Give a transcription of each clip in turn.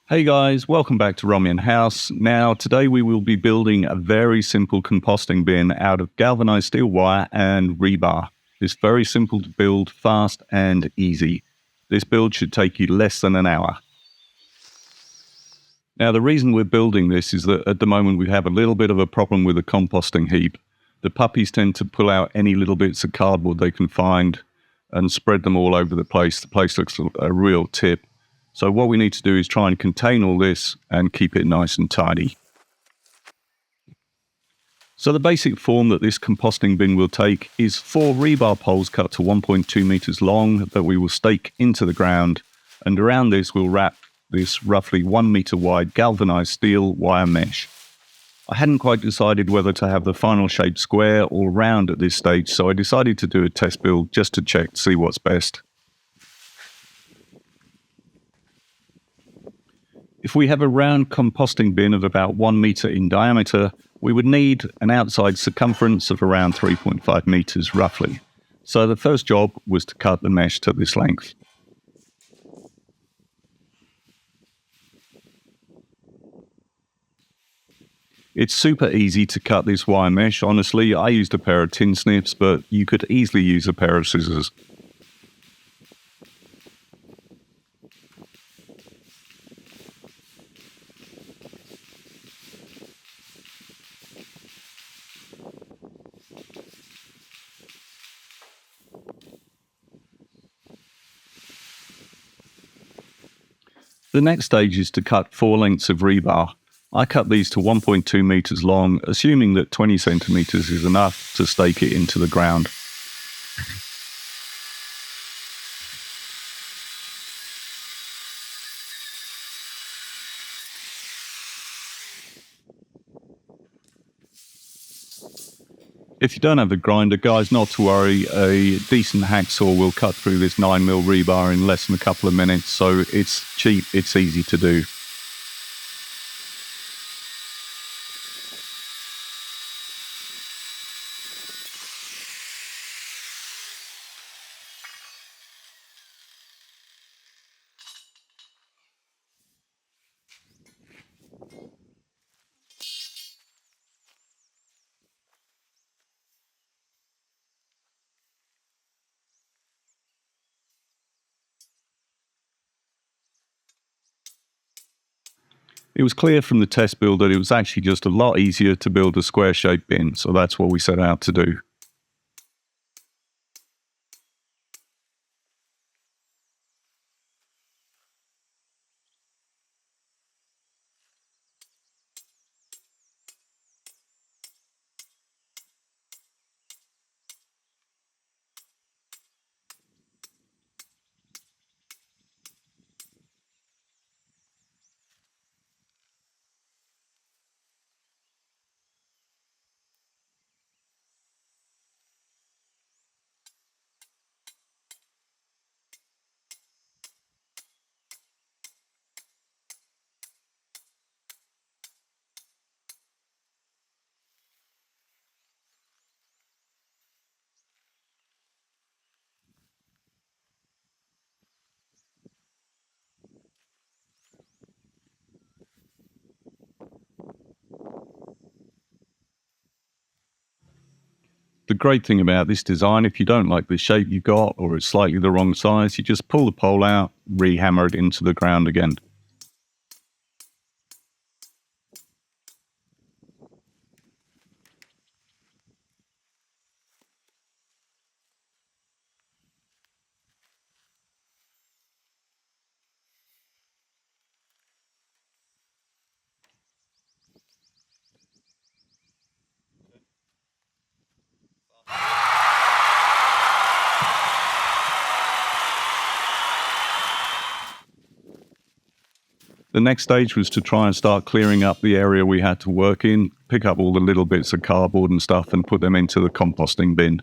Hey guys, welcome back to Rom Yen House. Now, today we will be building a very simple composting bin out of galvanized steel wire and rebar. It's very simple to build, fast and easy. This build should take you less than an hour. Now, the reason we're building this is that at the moment we have a little bit of a problem with the composting heap. The puppies tend to pull out any little bits of cardboard they can find and spread them all over the place. The place looks a real tip. So what we need to do is try and contain all this and keep it nice and tidy. So the basic form that this composting bin will take is 4 rebar poles cut to 1.2 meters long that we will stake into the ground, and around this we'll wrap this roughly 1 meter wide galvanized steel wire mesh. I hadn't quite decided whether to have the final shape square or round at this stage, so I decided to do a test build just to check to see what's best. If we have a round composting bin of about 1 meter in diameter, we would need an outside circumference of around 3.5 meters roughly. So the first job was to cut the mesh to this length. It's super easy to cut this wire mesh. Honestly, I used a pair of tin snips, but you could easily use a pair of scissors. The next stage is to cut 4 lengths of rebar. I cut these to 1.2 meters long, assuming that 20 centimeters is enough to stake it into the ground. If you don't have a grinder, guys, not to worry, a decent hacksaw will cut through this 9mm rebar in less than a couple of minutes, so it's cheap, it's easy to do. It was clear from the test build that it was actually just a lot easier to build a square-shaped bin, so that's what we set out to do. The great thing about this design, if you don't like the shape you got or it's slightly the wrong size, you just pull the pole out, re-hammer it into the ground again. The next stage was to try and start clearing up the area we had to work in, pick up all the little bits of cardboard and stuff and put them into the composting bin.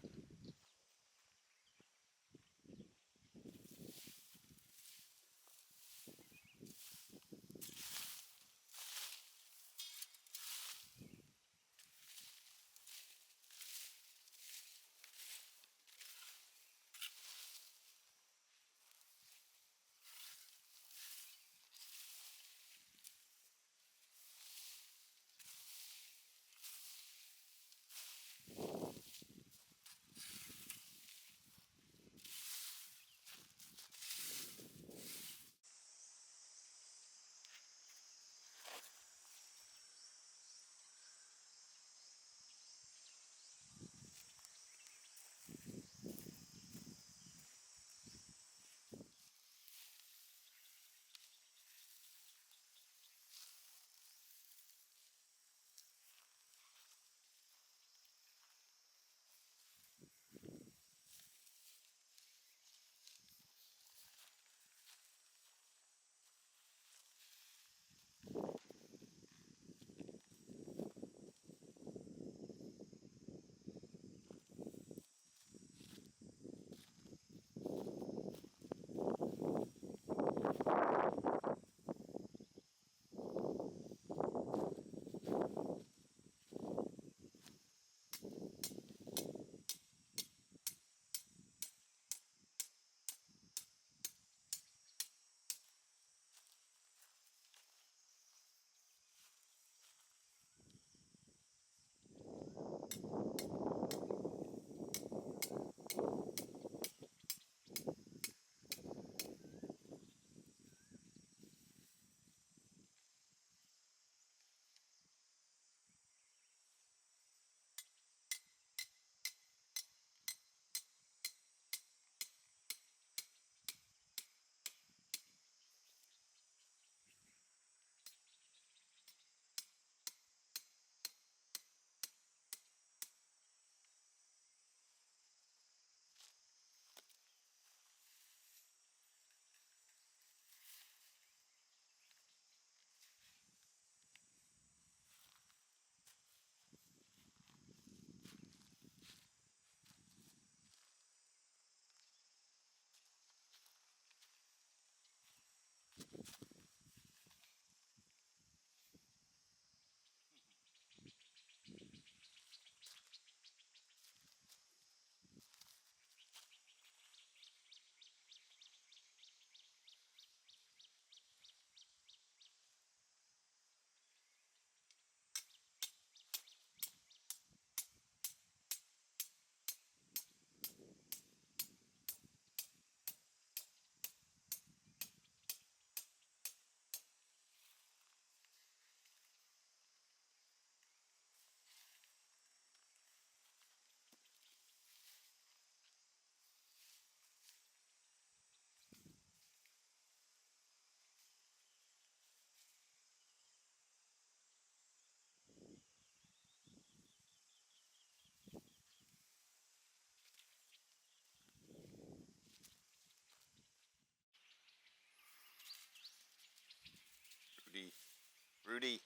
Rudy.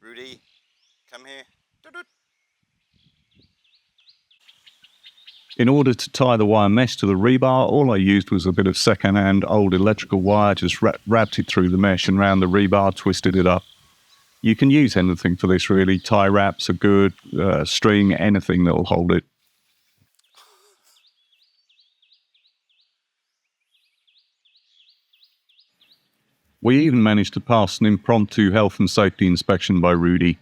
Rudy, come here. Doot-doot. In order to tie the wire mesh to the rebar, all I used was a bit of second-hand old electrical wire, just wrapped it through the mesh and round the rebar, twisted it up. You can use anything for this really. Tie wraps are good, string, anything that will hold it. We even managed to pass an impromptu health and safety inspection by Rudy.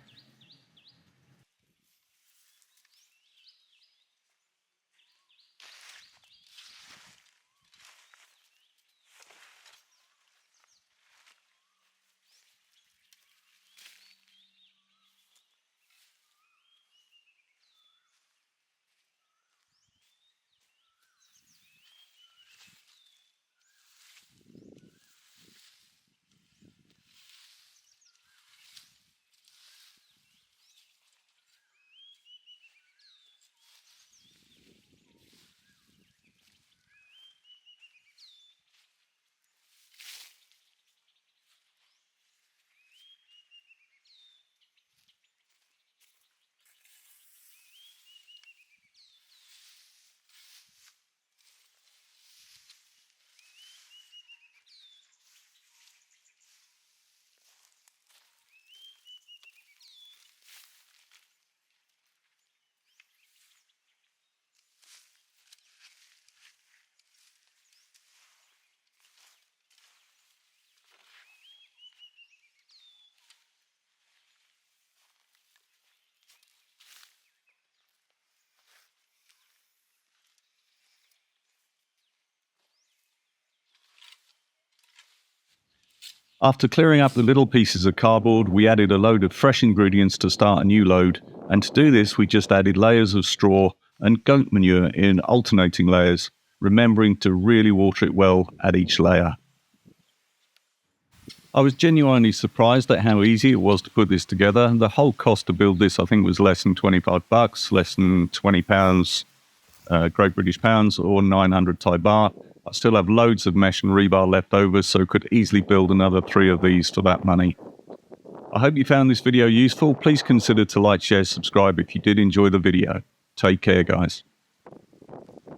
After clearing up the little pieces of cardboard, we added a load of fresh ingredients to start a new load, and to do this we just added layers of straw and goat manure in alternating layers, remembering to really water it well at each layer. I was genuinely surprised at how easy it was to put this together. The whole cost to build this I think was less than $25, less than £20 Great British pounds, or 900 Thai baht. I still have loads of mesh and rebar left over, so could easily build another 3 of these for that money. I hope you found this video useful. Please consider to like, share, subscribe if you did enjoy the video. Take care, guys.